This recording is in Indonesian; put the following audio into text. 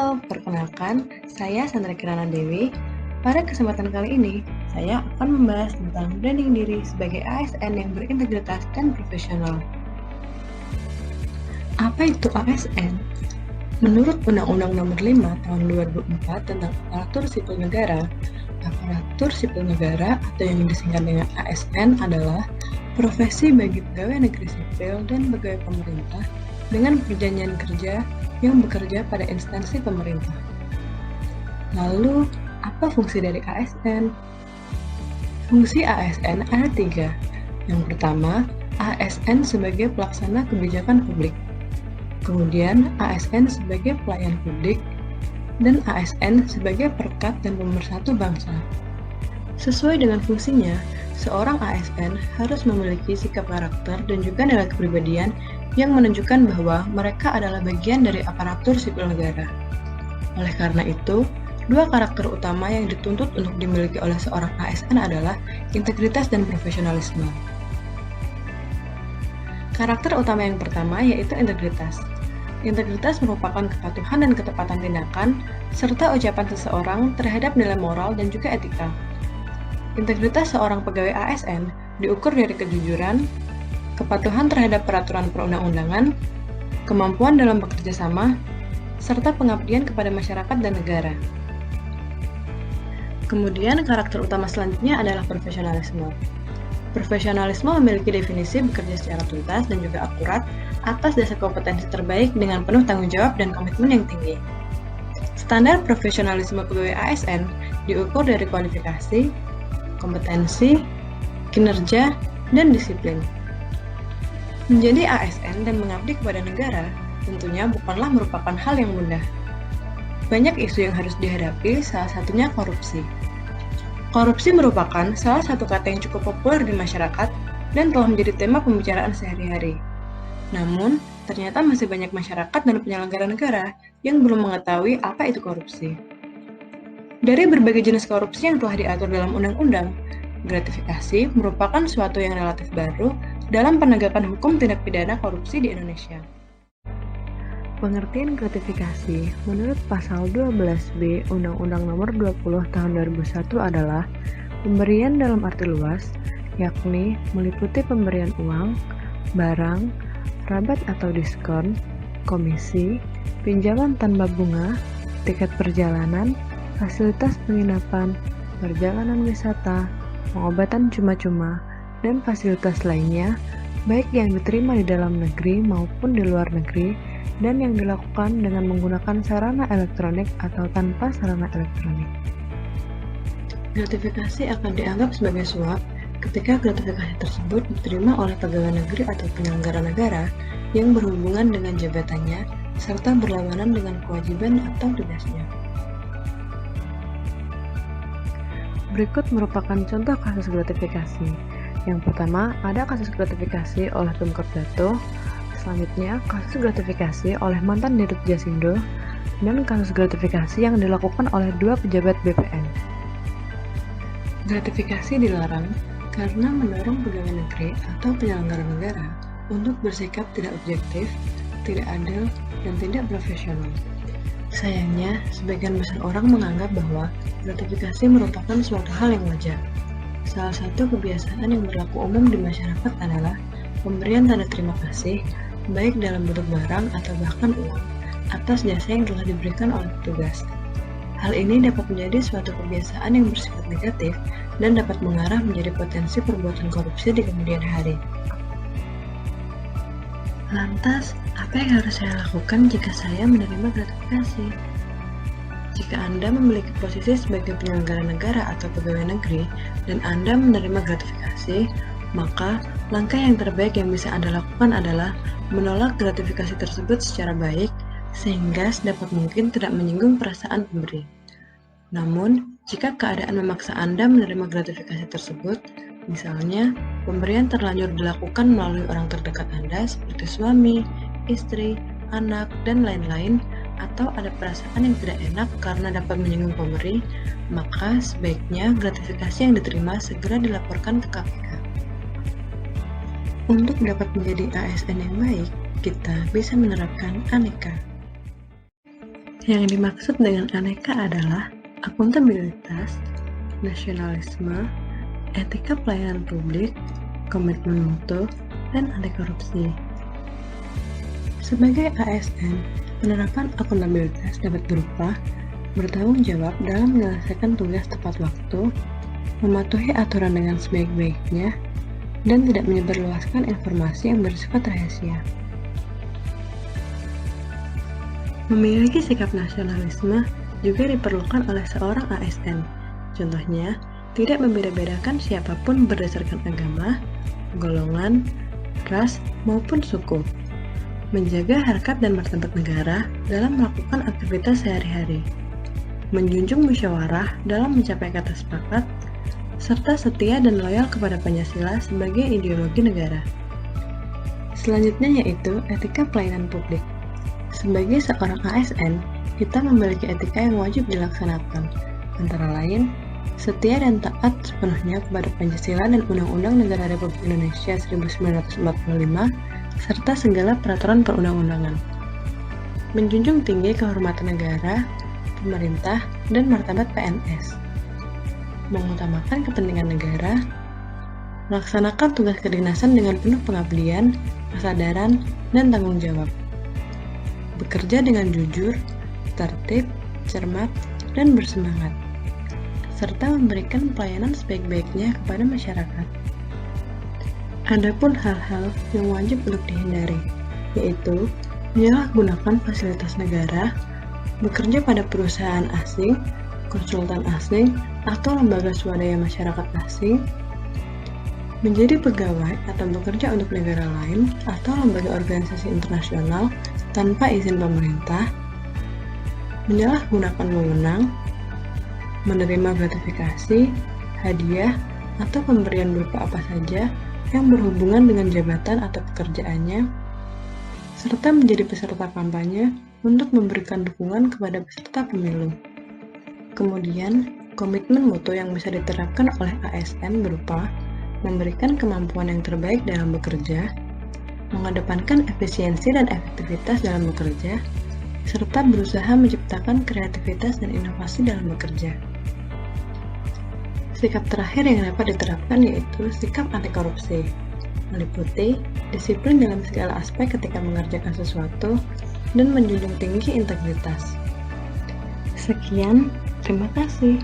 Halo, perkenalkan, saya Sandra Kirana Dewi. Pada kesempatan kali ini, saya akan membahas tentang branding diri sebagai ASN yang berintegritas dan profesional. Apa itu ASN? Menurut Undang-Undang Nomor 5 Tahun 2004 tentang Aparatur Sipil Negara, aparatur sipil negara atau yang disingkat dengan ASN adalah profesi bagi pegawai negeri sipil dan pegawai pemerintah dengan perjanjian kerja yang bekerja pada instansi pemerintah. Lalu, apa fungsi dari ASN? Fungsi ASN ada 3. Yang pertama, ASN sebagai pelaksana kebijakan publik. Kemudian, ASN sebagai pelayan publik, dan ASN sebagai perekat dan pemersatu bangsa. Sesuai dengan fungsinya, seorang ASN harus memiliki sikap karakter dan juga nilai kepribadian yang menunjukkan bahwa mereka adalah bagian dari aparatur sipil negara. Oleh karena itu, 2 karakter utama yang dituntut untuk dimiliki oleh seorang ASN adalah integritas dan profesionalisme. Karakter utama yang pertama yaitu integritas. Integritas merupakan kepatuhan dan ketepatan tindakan, serta ucapan seseorang terhadap nilai moral dan juga etika. Integritas seorang pegawai ASN diukur dari kejujuran, kepatuhan terhadap peraturan perundang-undangan, kemampuan dalam bekerja sama, serta pengabdian kepada masyarakat dan negara. Kemudian, karakter utama selanjutnya adalah profesionalisme. Profesionalisme memiliki definisi bekerja secara tuntas dan juga akurat atas dasar kompetensi terbaik dengan penuh tanggung jawab dan komitmen yang tinggi. Standar profesionalisme pegawai ASN diukur dari kualifikasi, kompetensi, kinerja, dan disiplin. Menjadi ASN dan mengabdi kepada negara tentunya bukanlah merupakan hal yang mudah. Banyak isu yang harus dihadapi, salah satunya korupsi. Korupsi merupakan salah satu kata yang cukup populer di masyarakat dan telah menjadi tema pembicaraan sehari-hari. Namun, ternyata masih banyak masyarakat dan penyelenggara negara yang belum mengetahui apa itu korupsi. Dari berbagai jenis korupsi yang telah diatur dalam undang-undang, gratifikasi merupakan suatu yang relatif baru dalam penegakan hukum tindak pidana korupsi di Indonesia. Pengertian gratifikasi menurut pasal 12B Undang-Undang Nomor 20 Tahun 2001 adalah pemberian dalam arti luas, yakni meliputi pemberian uang, barang, rabat atau diskon, komisi, pinjaman tanpa bunga, tiket perjalanan, fasilitas penginapan, perjalanan wisata, pengobatan cuma-cuma, dan fasilitas lainnya, baik yang diterima di dalam negeri maupun di luar negeri, dan yang dilakukan dengan menggunakan sarana elektronik atau tanpa sarana elektronik. Gratifikasi akan dianggap sebagai suap ketika gratifikasi tersebut diterima oleh pegawai negeri atau penyelenggara negara yang berhubungan dengan jabatannya serta berlawanan dengan kewajiban atau tugasnya. Berikut merupakan contoh kasus gratifikasi. Yang pertama, ada kasus gratifikasi oleh Pemkab Jatuh, selanjutnya kasus gratifikasi oleh mantan Dirut Jasindo, dan kasus gratifikasi yang dilakukan oleh 2 pejabat BPN. Gratifikasi dilarang karena mendorong pegawai negeri atau penyelenggara negara untuk bersikap tidak objektif, tidak adil, dan tidak profesional. Sayangnya, sebagian besar orang menganggap bahwa gratifikasi merupakan suatu hal yang wajar. Salah satu kebiasaan yang berlaku umum di masyarakat adalah pemberian tanda terima kasih, baik dalam bentuk barang atau bahkan uang, atas jasa yang telah diberikan oleh petugas. Hal ini dapat menjadi suatu kebiasaan yang bersifat negatif dan dapat mengarah menjadi potensi perbuatan korupsi di kemudian hari. Lantas, apa yang harus saya lakukan jika saya menerima gratifikasi? Jika Anda memiliki posisi sebagai penyelenggara negara atau pegawai negeri dan Anda menerima gratifikasi, maka langkah yang terbaik yang bisa Anda lakukan adalah menolak gratifikasi tersebut secara baik sehingga sedapat mungkin tidak menyinggung perasaan pemberi. Namun, jika keadaan memaksa Anda menerima gratifikasi tersebut, misalnya pemberian terlanjur dilakukan melalui orang terdekat Anda seperti suami, istri, anak, dan lain-lain, atau ada perasaan yang tidak enak karena dapat menyinggung pemberi, maka sebaiknya gratifikasi yang diterima segera dilaporkan ke KPK. Untuk dapat menjadi ASN yang baik, kita bisa menerapkan aneka. Yang dimaksud dengan aneka adalah akuntabilitas, nasionalisme, etika pelayanan publik, komitmen mutu, dan anti korupsi. Sebagai ASN, penerapan akuntabilitas dapat berupa bertanggung jawab dalam menyelesaikan tugas tepat waktu, mematuhi aturan dengan sebaik-baiknya, dan tidak menyebarluaskan informasi yang bersifat rahasia. Memiliki sikap nasionalisme juga diperlukan oleh seorang ASN. Contohnya, tidak membeda-bedakan siapapun berdasarkan agama, golongan, ras, maupun suku. Menjaga harkat dan martabat negara dalam melakukan aktivitas sehari-hari. Menjunjung musyawarah dalam mencapai kata sepakat, serta setia dan loyal kepada Pancasila sebagai ideologi negara. Selanjutnya yaitu etika pelayanan publik. Sebagai seorang ASN, kita memiliki etika yang wajib dilaksanakan, antara lain, setia dan taat sepenuhnya kepada Pancasila dan Undang-Undang Negara Republik Indonesia 1945, serta segala peraturan perundang-undangan. Menjunjung tinggi kehormatan negara, pemerintah, dan martabat PNS. Mengutamakan kepentingan negara, melaksanakan tugas kedinasan dengan penuh pengabdian, kesadaran, dan tanggung jawab. Bekerja dengan jujur, tertib, cermat, dan bersemangat, serta memberikan pelayanan sebaik-baiknya kepada masyarakat. Adapun hal-hal yang wajib untuk dihindari, yaitu menyalahgunakan fasilitas negara, bekerja pada perusahaan asing, konsultan asing, atau lembaga swadaya masyarakat asing, menjadi pegawai atau bekerja untuk negara lain atau lembaga organisasi internasional tanpa izin pemerintah, menyalahgunakan wewenang, menerima gratifikasi, hadiah, atau pemberian berupa apa saja yang berhubungan dengan jabatan atau pekerjaannya, serta menjadi peserta kampanye untuk memberikan dukungan kepada peserta pemilu. Kemudian, komitmen mutu yang bisa diterapkan oleh ASN berupa memberikan kemampuan yang terbaik dalam bekerja, mengedepankan efisiensi dan efektivitas dalam bekerja, serta berusaha menciptakan kreativitas dan inovasi dalam bekerja. Sikap terakhir yang dapat diterapkan yaitu sikap anti korupsi, meliputi disiplin dalam segala aspek ketika mengerjakan sesuatu dan menjunjung tinggi integritas. Sekian, terima kasih.